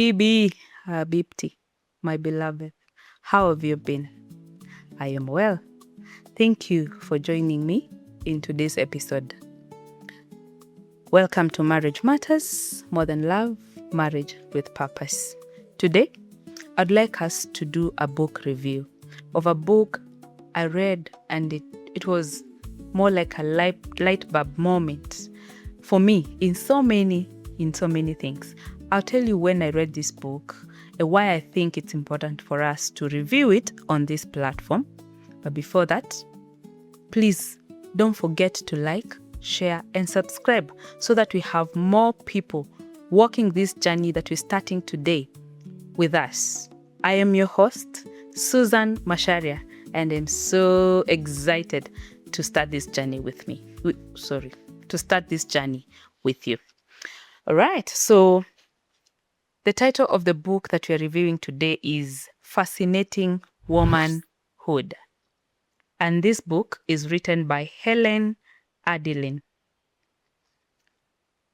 Habibi, Habibti, my beloved, how have you been? I am well. Thank you for joining me in today's episode. Welcome to Marriage Matters, More Than Love, Marriage with Purpose. Today, I'd like us to do a book review of a book I read, and it was more like a light bulb moment for me in so many things. I'll tell you when I read this book and why I think it's important for us to review it on this platform. But before that, please don't forget to like, share, and subscribe so that we have more people walking this journey that we're starting today with us. I am your host, Susan Masharia, and I'm so excited to start this journey with me. To start this journey with you. All right, so the title of the book that we are reviewing today is Fascinating Womanhood. And this book is written by Helen Adeline.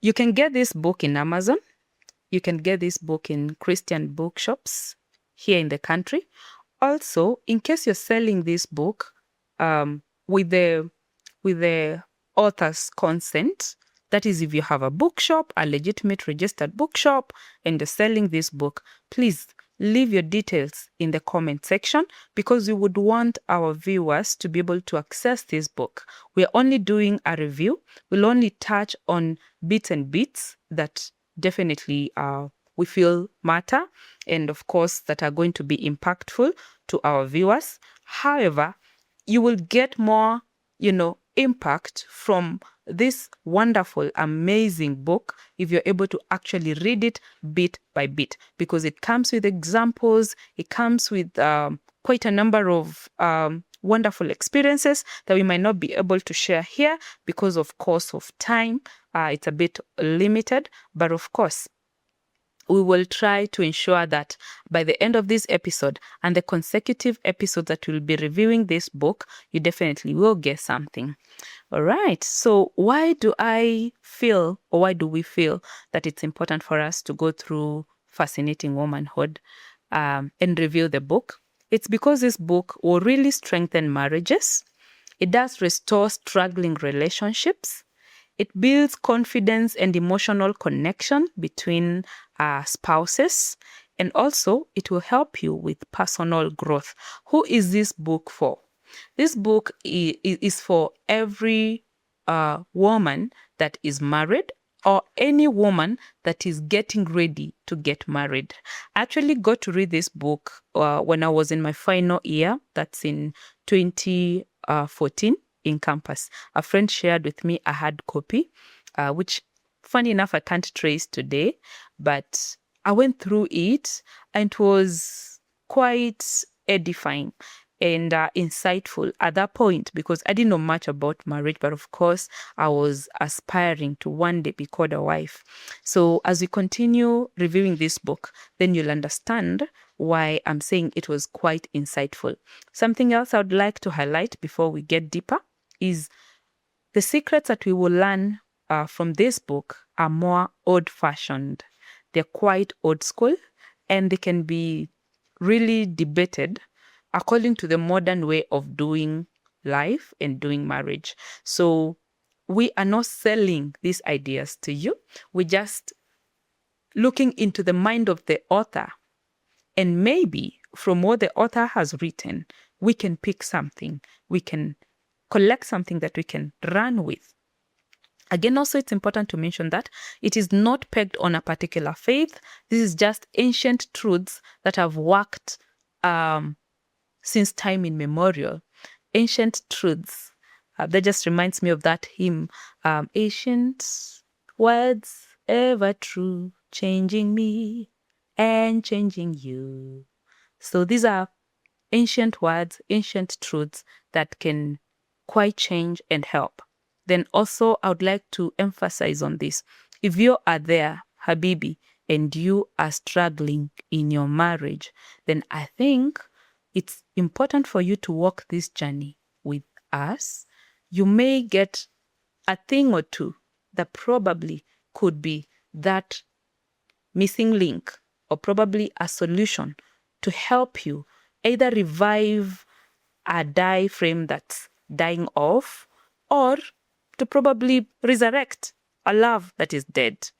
You can get this book in Amazon. You can get this book in Christian bookshops here in the country. Also, in case you're selling this book with the author's consent, that is, if you have a bookshop, a legitimate registered bookshop, and you're selling this book, please leave your details in the comment section because we would want our viewers to be able to access this book. We're only doing a review. We'll only touch on bits and bits that definitely we feel matter and, of course, that are going to be impactful to our viewers. However, you will get more, impact from this wonderful, amazing book if you're able to actually read it bit by bit, because it comes with examples, it comes with quite a number of wonderful experiences that we might not be able to share here because of course of time. It's a bit limited, but of course, we will try to ensure that by the end of this episode and the consecutive episodes that we'll be reviewing this book, you definitely will get something. All right. So why do we feel that it's important for us to go through Fascinating Womanhood and review the book? It's because this book will really strengthen marriages. It does restore struggling relationships. It builds confidence and emotional connection between spouses. And also, it will help you with personal growth. Who is this book for? This book is for every woman that is married or any woman that is getting ready to get married. I actually got to read this book when I was in my final year. That's in 2014 in campus. A friend shared with me a hard copy, which, funny enough, I can't trace today. But I went through it and it was quite edifying and insightful at that point because I didn't know much about marriage, but of course I was aspiring to one day be called a wife. So as we continue reviewing this book, then you'll understand why I'm saying it was quite insightful. Something else I would like to highlight before we get deeper is the secrets that we will learn from this book are more old-fashioned. They're quite old school and they can be really debated according to the modern way of doing life and doing marriage. So we are not selling these ideas to you. We're just looking into the mind of the author. And maybe from what the author has written, we can pick something. We can collect something that we can run with. Again, also, it's important to mention that it is not pegged on a particular faith. This is just ancient truths that have worked since time immemorial. Ancient truths. That just reminds me of that hymn, ancient words ever true, changing me and changing you. So these are ancient words, ancient truths that can quite change and help. Then also, I would like to emphasize on this. If you are there, Habibi, and you are struggling in your marriage, then I think it's important for you to walk this journey with us. You may get a thing or two that probably could be that missing link or probably a solution to help you either revive a die frame that's dying off, or to probably resurrect a love that is dead.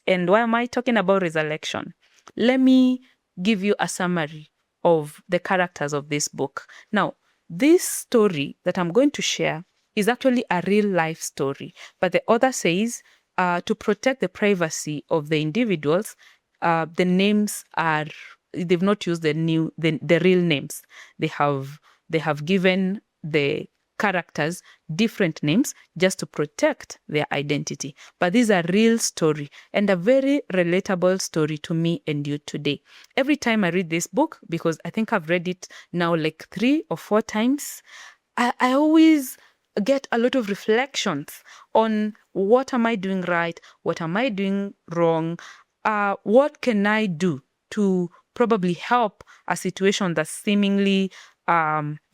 And why am I talking about resurrection? Let me give you a summary of the characters of this book. Now, this story that I'm going to share is actually a real life story, but the author says to protect the privacy of the individuals, the names are, they've not used the real names. They have given the characters different names just to protect their identity. But this is a real story and a very relatable story to me and you today. Every time I read this book, because I think I've read it now like 3 or 4 times, I always get a lot of reflections on what am I doing right, what am I doing wrong, what can I do to probably help a situation that's seemingly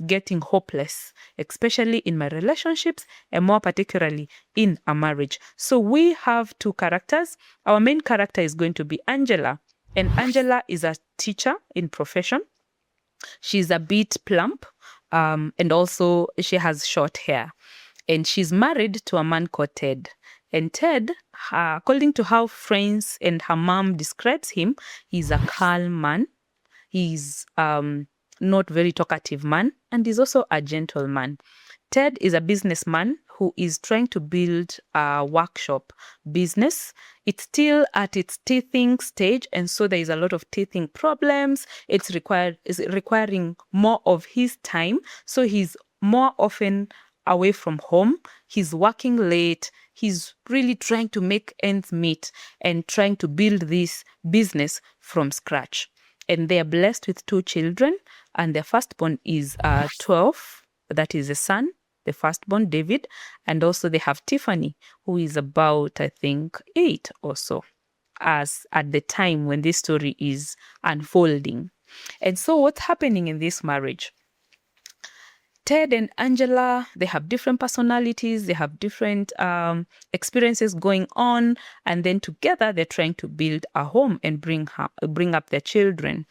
getting hopeless, especially in my relationships and more particularly in a marriage. So we have 2 characters. Our main character is going to be Angela, and Angela is a teacher in profession. She's a bit plump, and also she has short hair. And she's married to a man called Ted. And Ted, according to how friends and her mom describes him, he's a calm man. He's not very talkative man, and he's also a gentleman. Ted is a businessman who is trying to build a workshop business. It's still at its teething stage, and so there is a lot of teething problems. It's requiring more of his time, so he's more often away from home. He's working late. He's really trying to make ends meet and trying to build this business from scratch. And they are blessed with 2 children, and their firstborn is 12. That is a son, the firstborn, David. And also they have Tiffany, who is about, I think, 8 or so, as at the time when this story is unfolding. And so what's happening in this marriage? Ted and Angela, they have different personalities, they have different experiences going on, and then together they're trying to build a home and bring up their children.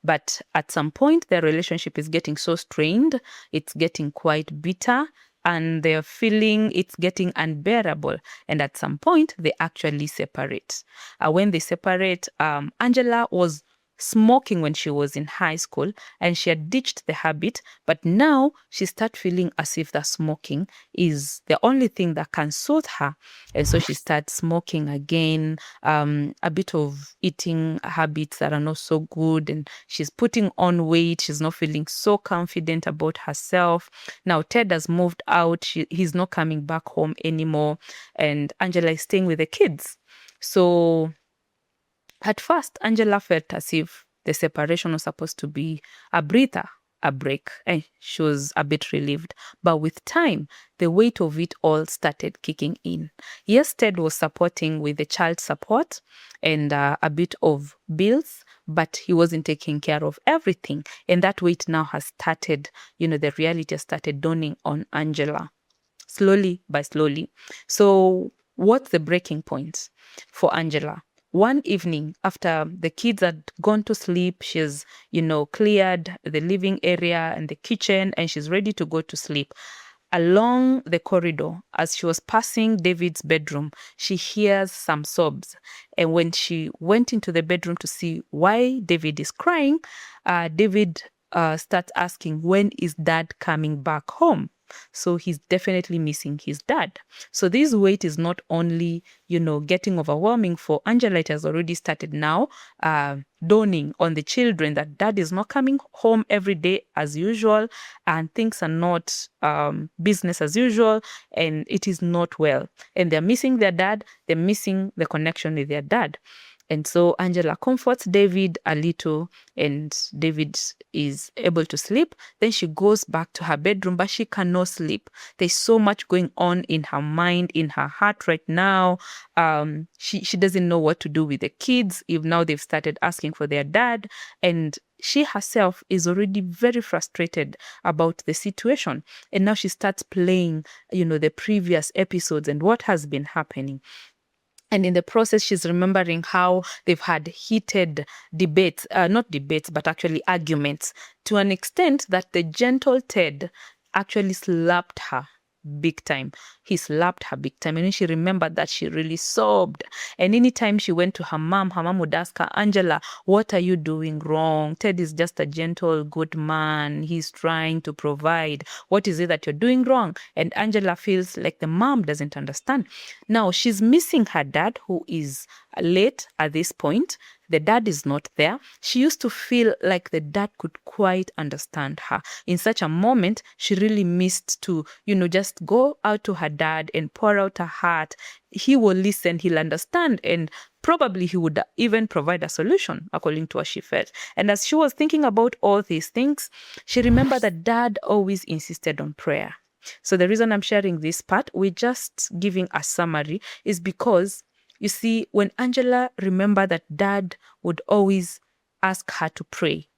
But at some point, their relationship is getting so strained, it's getting quite bitter, and they're feeling it's getting unbearable. And at some point, they actually separate. When they separate, Angela was smoking when she was in high school, and she had ditched the habit, but now she starts feeling as if the smoking is the only thing that can soothe her. And so she starts smoking again, a bit of eating habits that are not so good, and she's putting on weight. She's not feeling so confident about herself. Now Ted has moved out. He's not coming back home anymore, and Angela is staying with the kids. So at first, Angela felt as if the separation was supposed to be a breather, a break, and she was a bit relieved. But with time, the weight of it all started kicking in. Yes, Ted was supporting with the child support and a bit of bills, but he wasn't taking care of everything. And that weight now has started, the reality has started dawning on Angela, slowly by slowly. So what's the breaking point for Angela? One evening, after the kids had gone to sleep, she's, cleared the living area and the kitchen, and she's ready to go to sleep. Along the corridor, as she was passing David's bedroom, she hears some sobs. And when she went into the bedroom to see why David is crying, David starts asking, when is Dad coming back home? So he's definitely missing his dad. So this weight is not only, getting overwhelming for Angela. It has already started now dawning on the children that dad is not coming home every day as usual, and things are not business as usual, and it is not well. And they're missing their dad. They're missing the connection with their dad. And so Angela comforts David a little, and David is able to sleep. Then she goes back to her bedroom, but she cannot sleep. There's so much going on in her mind, in her heart right now. She doesn't know what to do with the kids if now they've started asking for their dad. And she herself is already very frustrated about the situation. And now she starts playing, the previous episodes and what has been happening. And in the process, she's remembering how they've had heated debates, not debates, but actually arguments, to an extent that the gentle Ted actually slapped her big time. He slapped her big time. And when she remembered that, she really sobbed. And anytime she went to her mom would ask her, Angela, what are you doing wrong? Ted is just a gentle, good man. He's trying to provide. What is it that you're doing wrong? And Angela feels like the mom doesn't understand. Now, she's missing her dad, who is late at this point. The dad is not there. She used to feel like the dad could quite understand her. In such a moment, she really missed to, just go out to her dad and pour out her heart. He will listen, he'll understand, and probably he would even provide a solution, according to what she felt. And as she was thinking about all these things, she remembered that dad always insisted on prayer. So the reason I'm sharing this part, we're just giving a summary, is because you see, when Angela remembered that dad would always ask her to pray,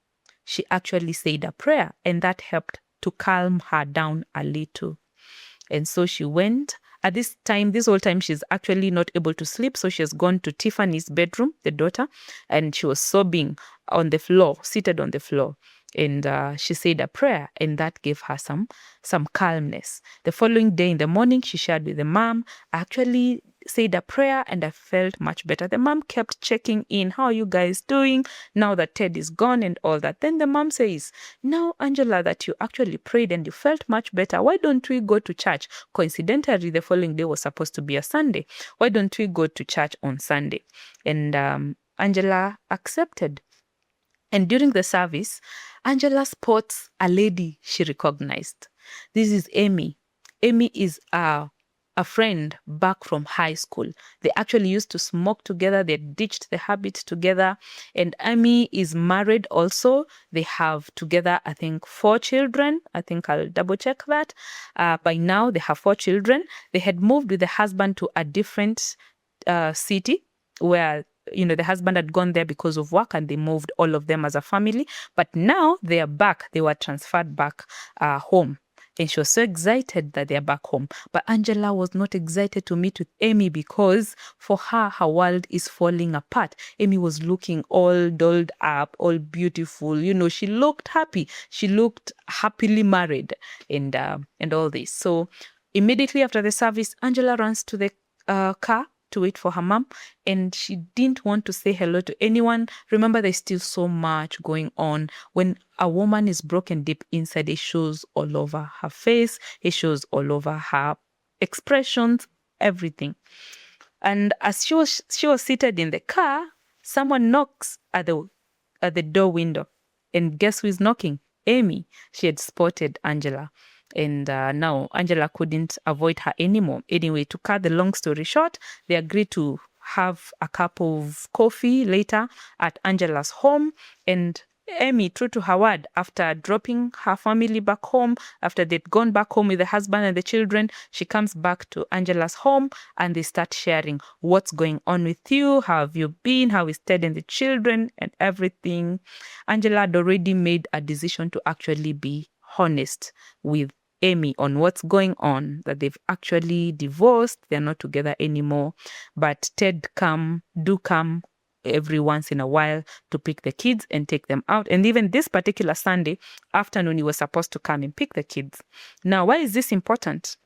she actually said a prayer, and that helped to calm her down a little. And so she went. At this whole time, she's actually not able to sleep. So she has gone to Tiffany's bedroom, the daughter, and she was sobbing on the floor, seated on the floor. And she said a prayer, and that gave her some calmness. The following day in the morning, she shared with the mom. I actually said a prayer, and I felt much better. The mom kept checking in. How are you guys doing now that Ted is gone and all that? Then the mom says, now, Angela, that you actually prayed and you felt much better, why don't we go to church? Coincidentally, the following day was supposed to be a Sunday. Why don't we go to church on Sunday? And Angela accepted. And during the service, Angela spots a lady she recognized. This is Amy. Amy is a friend back from high school. They actually used to smoke together. They ditched the habit together. And Amy is married also. They have together, I think, 4 children. I think I'll double check that. By now, they have 4 children. They had moved with the husband to a different city where the husband had gone there because of work, and they moved all of them as a family. But now they are back. They were transferred back home. And she was so excited that they're back home. But Angela was not excited to meet with Amy because for her world is falling apart. Amy was looking all dolled up, all beautiful. She looked happy. She looked happily married and all this. So immediately after the service, Angela runs to the car to wait for her mom, and she didn't want to say hello to anyone. Remember, there's still so much going on. When a woman is broken deep inside, it shows all over her face, it shows all over her expressions, everything. And as she was seated in the car, someone knocks at the door window, and guess who is knocking? Amy. She had spotted Angela. And now Angela couldn't avoid her anymore. Anyway, to cut the long story short, they agreed to have a cup of coffee later at Angela's home. And Amy, true to her word, after dropping her family back home, after they'd gone back home with the husband and the children, she comes back to Angela's home and they start sharing what's going on with you, how have you been, how is Ted and the children and everything. Angela had already made a decision to actually be honest with Amy on what's going on, that they've actually divorced, they're not together anymore, but Ted do come every once in a while to pick the kids and take them out. And even this particular Sunday afternoon, he was supposed to come and pick the kids. Now, why is this important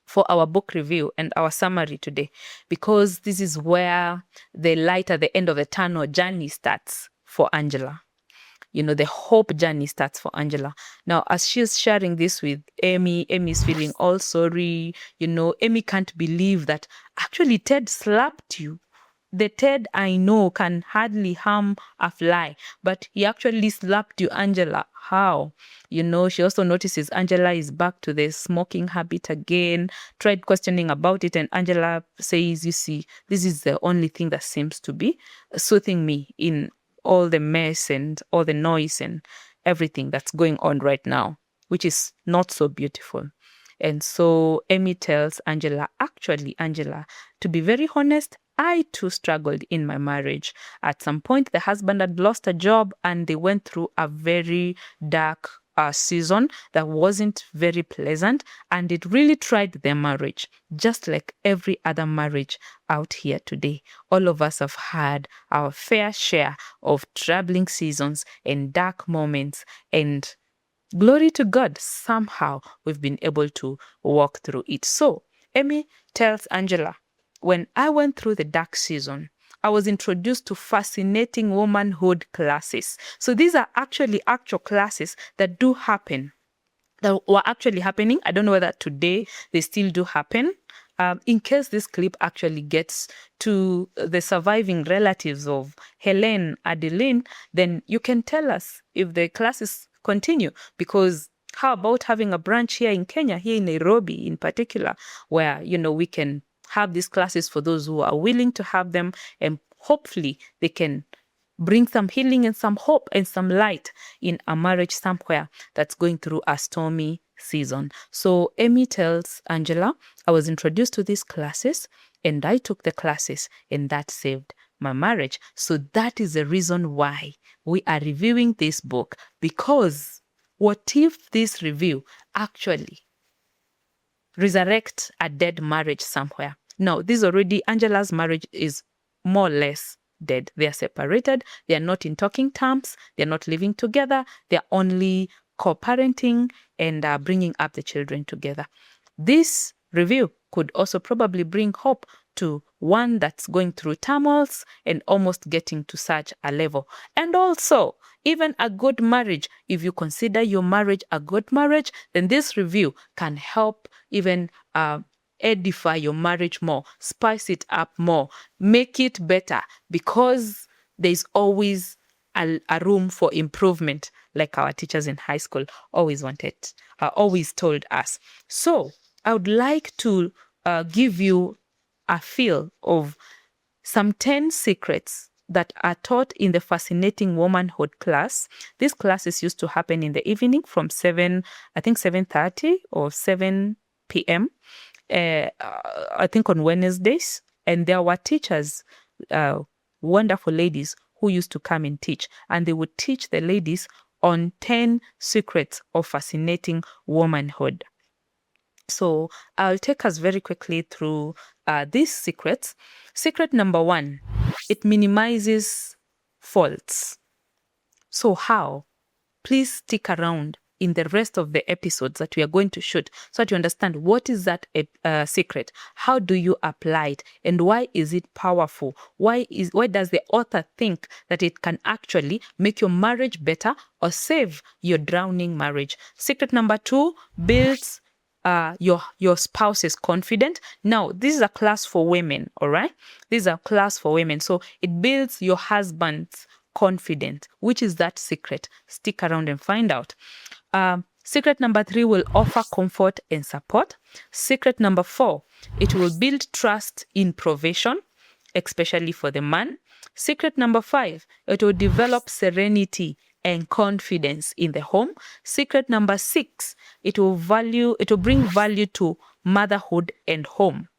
for our book review and our summary today? Because this is where the light at the end of the tunnel journey starts for Angela. The hope journey starts for Angela. Now, as she's sharing this with Amy, Amy's feeling all sorry. Amy can't believe that actually Ted slapped you. The Ted I know can hardly harm a fly, but he actually slapped you, Angela. How? She also notices Angela is back to the smoking habit again, tried questioning about it, and Angela says, you see, this is the only thing that seems to be soothing me in all the mess and all the noise and everything that's going on right now, which is not so beautiful. And so Amy tells Angela, actually, Angela, to be very honest, I too struggled in my marriage. At some point, the husband had lost a job and they went through a very dark season that wasn't very pleasant, and it really tried their marriage, just like every other marriage out here today. All of us have had our fair share of troubling seasons and dark moments, and glory to God, somehow we've been able to walk through it. So Amy tells Angela, when I went through the dark season, I was introduced to Fascinating Womanhood classes. So these are actually actual classes that do happen, that were actually happening. I don't know whether today they still do happen. In case this clip actually gets to the surviving relatives of Helen, Adeline, then you can tell us if the classes continue, because how about having a branch here in Kenya, here in Nairobi in particular, where, we can have these classes for those who are willing to have them, and hopefully they can bring some healing and some hope and some light in a marriage somewhere that's going through a stormy season. So Amy tells Angela, I was introduced to these classes and I took the classes, and that saved my marriage. So that is the reason why we are reviewing this book, because what if this review actually resurrect a dead marriage somewhere? Now, Angela's marriage is more or less dead. They are separated. They are not in talking terms. They are not living together. They are only co-parenting and bringing up the children together. This review could also probably bring hope to one that's going through turmoils and almost getting to such a level. And also, even a good marriage, if you consider your marriage a good marriage, then this review can help even edify your marriage more, spice it up more, make it better, because there's always a room for improvement, like our teachers in high school always told us. So I would like to give you a feel of some 10 secrets that are taught in the Fascinating Womanhood class. These classes used to happen in the evening from 7:30 or 7 p.m. I think on Wednesdays. And there were teachers, wonderful ladies, who used to come and teach. And they would teach the ladies on 10 secrets of fascinating womanhood. So I'll take us very quickly through these secrets. Secret number 1, it minimizes faults. So how? Please stick around in the rest of the episodes that we are going to shoot, so that you understand what is that secret, how do you apply it, and why is it powerful? Why does the author think that it can actually make your marriage better or save your drowning marriage? Secret number 2, builds your spouse is confident. Now, this is a class for women, all right? This is a class for women. So it builds your husband's confidence. Which is that secret? Stick around and find out. Secret number 3 will offer comfort and support. Secret number 4, it will build trust in provision, especially for the man. Secret number 5, it will develop serenity and confidence in the home. Secret number 6, it will bring value to motherhood and home,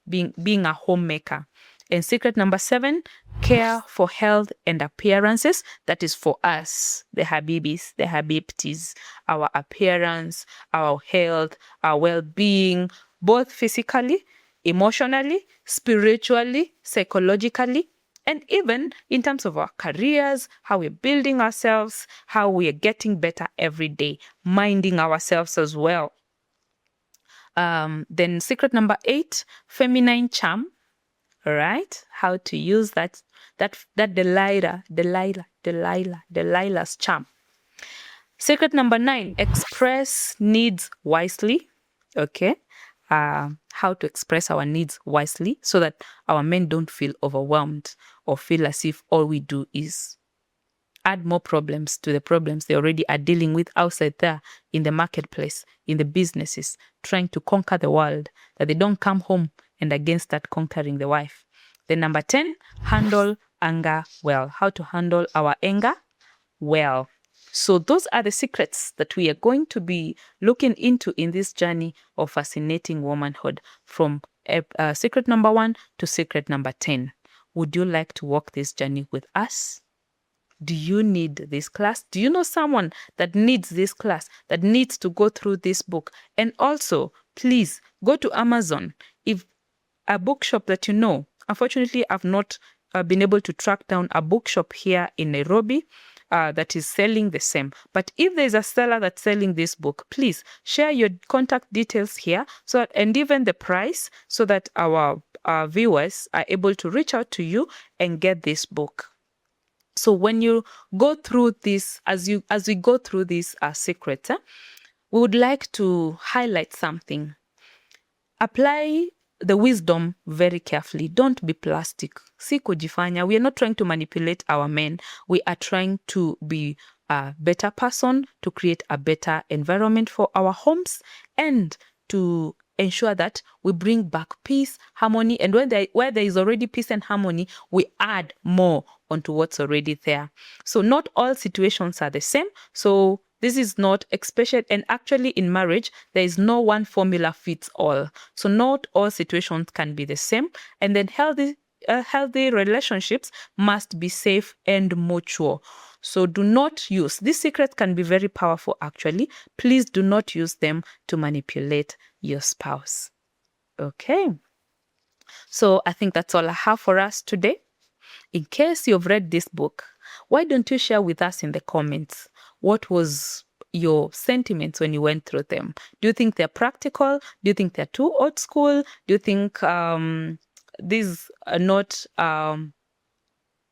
being a homemaker. And secret number 7, care for health and appearances. That is for us, the Habibis, the Habibtis, our appearance, our health, our well-being, both physically, emotionally, spiritually, psychologically, and even in terms of our careers, how we're building ourselves, how we are getting better every day, minding ourselves as well. Then secret number 8, feminine charm. All right, how to use that Delilah's charm. Secret number 9, express needs wisely. Okay, how to express our needs wisely so that our men don't feel overwhelmed or feel as if all we do is add more problems to the problems they already are dealing with outside there in the marketplace, in the businesses, trying to conquer the world, that they don't come home and again start conquering the wife. Then number 10, handle anger well. How to handle our anger well. So those are the secrets that we are going to be looking into in this journey of fascinating womanhood, from secret number 1 to secret number 10. Would you like to walk this journey with us? Do you need this class? Do you know someone that needs this class, that needs to go through this book? And also, please go to Amazon. If a bookshop that you know, unfortunately, I've not been able to track down a bookshop here in Nairobi that is selling the same. But if there's a seller that's selling this book, please share your contact details here, and even the price, so that our viewers are able to reach out to you and get this book. So when you go through this, as we go through these secrets, we would like to highlight something. Apply the wisdom very carefully. Don't be plastic. Si kujifanya. We are not trying to manipulate our men. We are trying to be a better person, to create a better environment for our homes, and to ensure that we bring back peace, harmony, and where there is already peace and harmony, we add more onto what's already there. So not all situations are the same. So this is not especially, and actually in marriage, there is no one formula fits all. So not all situations can be the same. And then healthy relationships must be safe and mutual. So do not use, these secrets can be very powerful actually. Please do not use them to manipulate your spouse. Okay. So I think that's all I have for us today. In case you've read this book, why don't you share with us in the comments what was your sentiments when you went through them? Do you think they're practical? Do you think they're too old school? Do you think these are not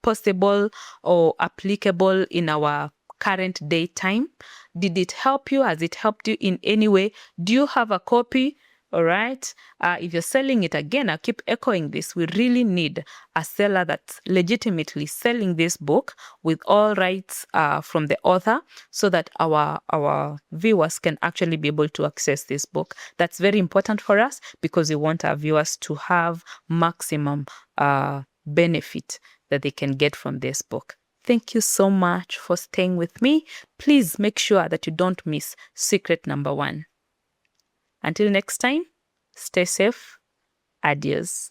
possible or applicable in our current day time? Did it help you? Has it helped you in any way? Do you have a copy? All right. If you're selling it, again, I keep echoing this. We really need a seller that's legitimately selling this book with all rights from the author, so that our viewers can actually be able to access this book. That's very important for us, because we want our viewers to have maximum benefit that they can get from this book. Thank you so much for staying with me. Please make sure that you don't miss secret number 1. Until next time, stay safe. Adios.